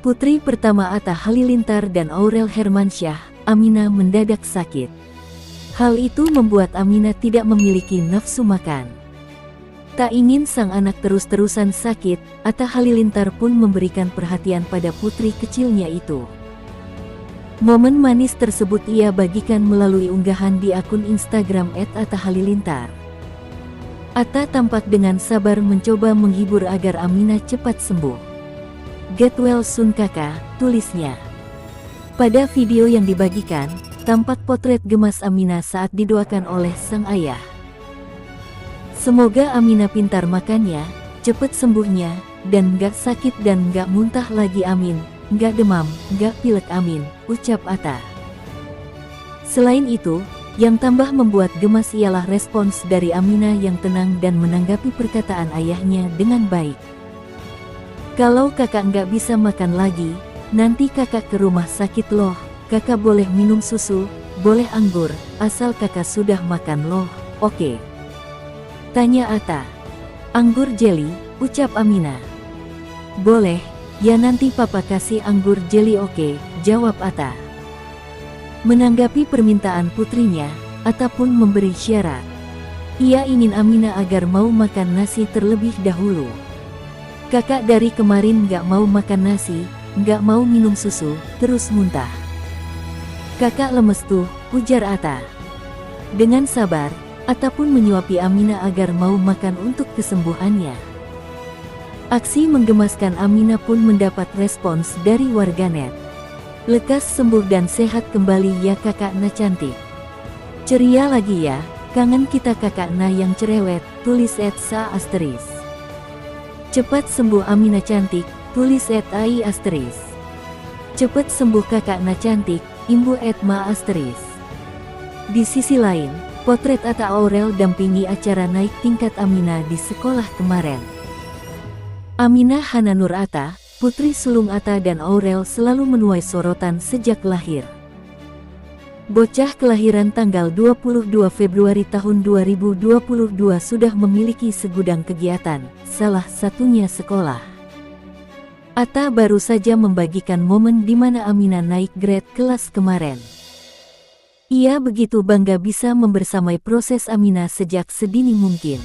Putri pertama Atta Halilintar dan Aurel Hermansyah, Aminah mendadak sakit. Hal itu membuat Aminah tidak memiliki nafsu makan. Tak ingin sang anak terus-terusan sakit, Atta Halilintar pun memberikan perhatian pada putri kecilnya itu. Momen manis tersebut ia bagikan melalui unggahan di akun Instagram @atta_halilintar. Atta tampak dengan sabar mencoba menghibur agar Aminah cepat sembuh. "Get well soon kakak," tulisnya. Pada video yang dibagikan, tampak potret gemas Aminah saat didoakan oleh sang ayah. "Semoga Aminah pintar makannya, cepet sembuhnya, dan gak sakit dan gak muntah lagi amin. Gak demam, gak pilek amin," ucap Atta. Selain itu, yang tambah membuat gemas ialah respons dari Aminah yang tenang dan menanggapi perkataan ayahnya dengan baik. "Kalau kakak gak bisa makan lagi, nanti kakak ke rumah sakit loh. Kakak boleh minum susu, boleh anggur, asal kakak sudah makan loh, oke?" tanya Atta. "Anggur jelly," ucap Aminah. "Boleh. Ya nanti papa kasih anggur jeli oke," jawab Atta. Menanggapi permintaan putrinya, Atta pun memberi syarat. Ia ingin Aminah agar mau makan nasi terlebih dahulu. "Kakak dari kemarin gak mau makan nasi, gak mau minum susu, terus muntah. Kakak lemes tuh," ujar Atta. Dengan sabar, Atta pun menyuapi Aminah agar mau makan untuk kesembuhannya. Aksi menggemaskan Aminah pun mendapat respons dari warganet. "Lekas sembuh dan sehat kembali ya kakak na cantik. Ceria lagi ya, kangen kita kakak na yang cerewet," tulis @sa asteris. "Cepat sembuh Aminah cantik," tulis @ai asteris. "Cepat sembuh kakak na cantik," imbu @ma asteris. Di sisi lain, potret Atta Aurel dampingi acara naik tingkat Aminah di sekolah kemarin. Aminah Hananur Atta, putri sulung Atta dan Aurel selalu menuai sorotan sejak lahir. Bocah kelahiran tanggal 22 Februari tahun 2022 sudah memiliki segudang kegiatan, salah satunya sekolah. Atta baru saja membagikan momen di mana Aminah naik grade kelas kemarin. Ia begitu bangga bisa membersamai proses Aminah sejak sedini mungkin.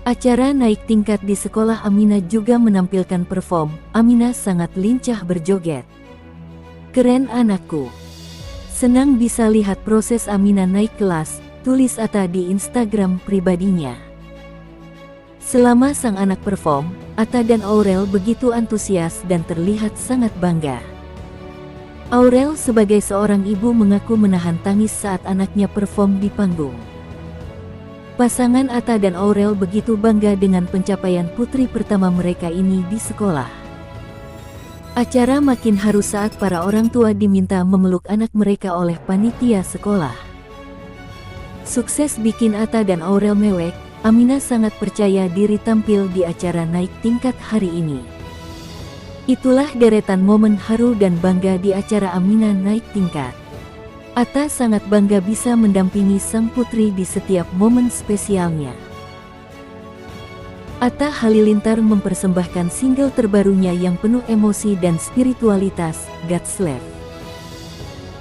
Acara naik tingkat di sekolah Aminah juga menampilkan perform. Aminah sangat lincah berjoget. "Keren anakku. Senang bisa lihat proses Aminah naik kelas," tulis Atta di Instagram pribadinya. Selama sang anak perform, Atta dan Aurel begitu antusias dan terlihat sangat bangga. Aurel sebagai seorang ibu mengaku menahan tangis saat anaknya perform di panggung. Pasangan Atta dan Aurel begitu bangga dengan pencapaian putri pertama mereka ini di sekolah. Acara makin haru saat para orang tua diminta memeluk anak mereka oleh panitia sekolah. Sukses bikin Atta dan Aurel mewek. Aminah sangat percaya diri tampil di acara naik tingkat hari ini. Itulah deretan momen haru dan bangga di acara Aminah naik tingkat. Atta sangat bangga bisa mendampingi sang putri di setiap momen spesialnya. Atta Halilintar mempersembahkan single terbarunya yang penuh emosi dan spiritualitas, God's Love.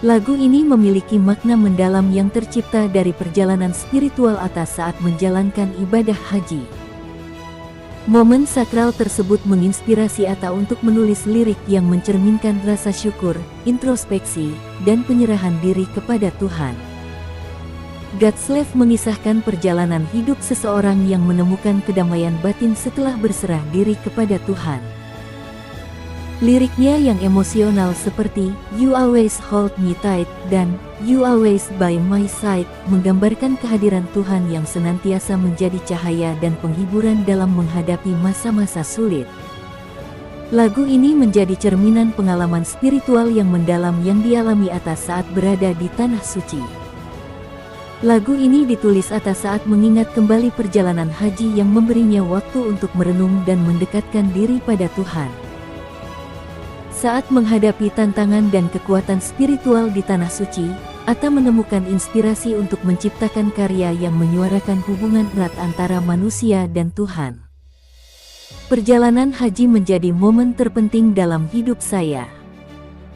Lagu ini memiliki makna mendalam yang tercipta dari perjalanan spiritual Atta saat menjalankan ibadah haji. Momen sakral tersebut menginspirasi Atta untuk menulis lirik yang mencerminkan rasa syukur, introspeksi, dan penyerahan diri kepada Tuhan. God's Love mengisahkan perjalanan hidup seseorang yang menemukan kedamaian batin setelah berserah diri kepada Tuhan. Liriknya yang emosional seperti "You Always Hold Me Tight" dan "You Always By My Side" menggambarkan kehadiran Tuhan yang senantiasa menjadi cahaya dan penghiburan dalam menghadapi masa-masa sulit. Lagu ini menjadi cerminan pengalaman spiritual yang mendalam yang dialami Atta saat berada di Tanah Suci. Lagu ini ditulis Atta saat mengingat kembali perjalanan haji yang memberinya waktu untuk merenung dan mendekatkan diri pada Tuhan. Saat menghadapi tantangan dan kekuatan spiritual di Tanah Suci, Atta menemukan inspirasi untuk menciptakan karya yang menyuarakan hubungan erat antara manusia dan Tuhan. Perjalanan haji menjadi momen terpenting dalam hidup saya.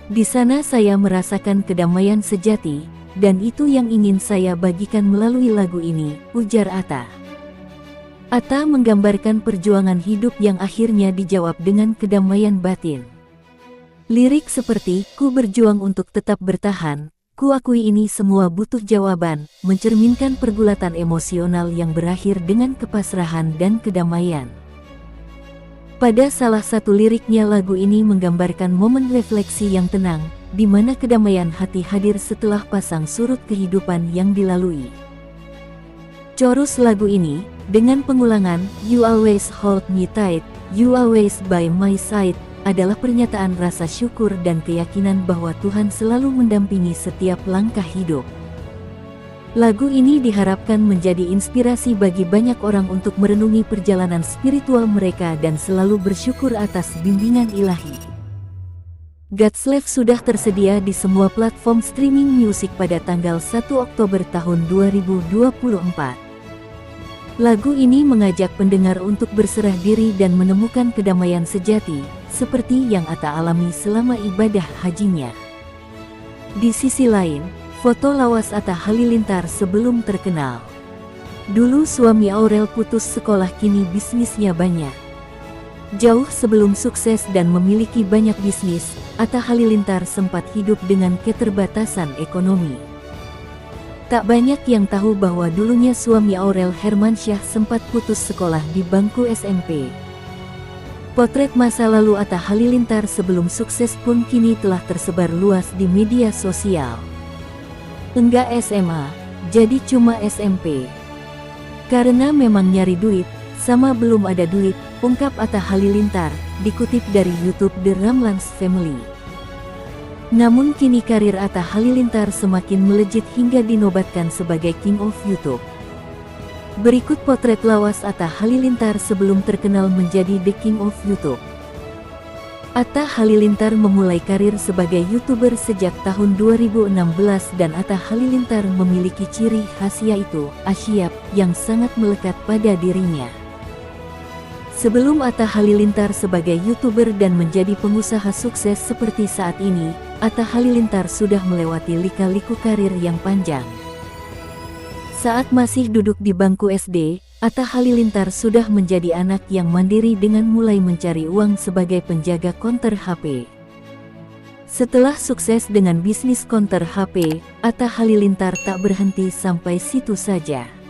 Di sana saya merasakan kedamaian sejati, dan itu yang ingin saya bagikan melalui lagu ini, ujar Atta. Atta menggambarkan perjuangan hidup yang akhirnya dijawab dengan kedamaian batin. Lirik seperti, ku berjuang untuk tetap bertahan, ku akui ini semua butuh jawaban, mencerminkan pergulatan emosional yang berakhir dengan kepasrahan dan kedamaian. Pada salah satu liriknya lagu ini menggambarkan momen refleksi yang tenang, di mana kedamaian hati hadir setelah pasang surut kehidupan yang dilalui. Chorus lagu ini, dengan pengulangan, You always hold me tight, you always by my side, adalah pernyataan rasa syukur dan keyakinan bahwa Tuhan selalu mendampingi setiap langkah hidup. Lagu ini diharapkan menjadi inspirasi bagi banyak orang untuk merenungi perjalanan spiritual mereka dan selalu bersyukur atas bimbingan ilahi. God's Love sudah tersedia di semua platform streaming musik pada tanggal 1 Oktober tahun 2024. Lagu ini mengajak pendengar untuk berserah diri dan menemukan kedamaian sejati, seperti yang Atta alami selama ibadah hajinya. Di sisi lain, foto lawas Atta Halilintar sebelum terkenal. Dulu suami Aurel putus sekolah, kini bisnisnya banyak. Jauh sebelum sukses dan memiliki banyak bisnis, Atta Halilintar sempat hidup dengan keterbatasan ekonomi. Tak banyak yang tahu bahwa dulunya suami Aurel, Hermansyah, sempat putus sekolah di bangku SMP. Potret masa lalu Atta Halilintar sebelum sukses pun kini telah tersebar luas di media sosial. Enggak SMA, jadi cuma SMP. Karena memang nyari duit, sama belum ada duit, ungkap Atta Halilintar, dikutip dari YouTube The Ramlans Family. Namun kini karir Atta Halilintar semakin melejit hingga dinobatkan sebagai King of YouTube. Berikut potret lawas Atta Halilintar sebelum terkenal menjadi The King of YouTube. Atta Halilintar memulai karir sebagai YouTuber sejak tahun 2016 dan Atta Halilintar memiliki ciri khas yaitu asyap yang sangat melekat pada dirinya. Sebelum Atta Halilintar sebagai YouTuber dan menjadi pengusaha sukses seperti saat ini, Atta Halilintar sudah melewati lika-liku karir yang panjang. Saat masih duduk di bangku SD, Atta Halilintar sudah menjadi anak yang mandiri dengan mulai mencari uang sebagai penjaga konter HP. Setelah sukses dengan bisnis konter HP, Atta Halilintar tak berhenti sampai situ saja.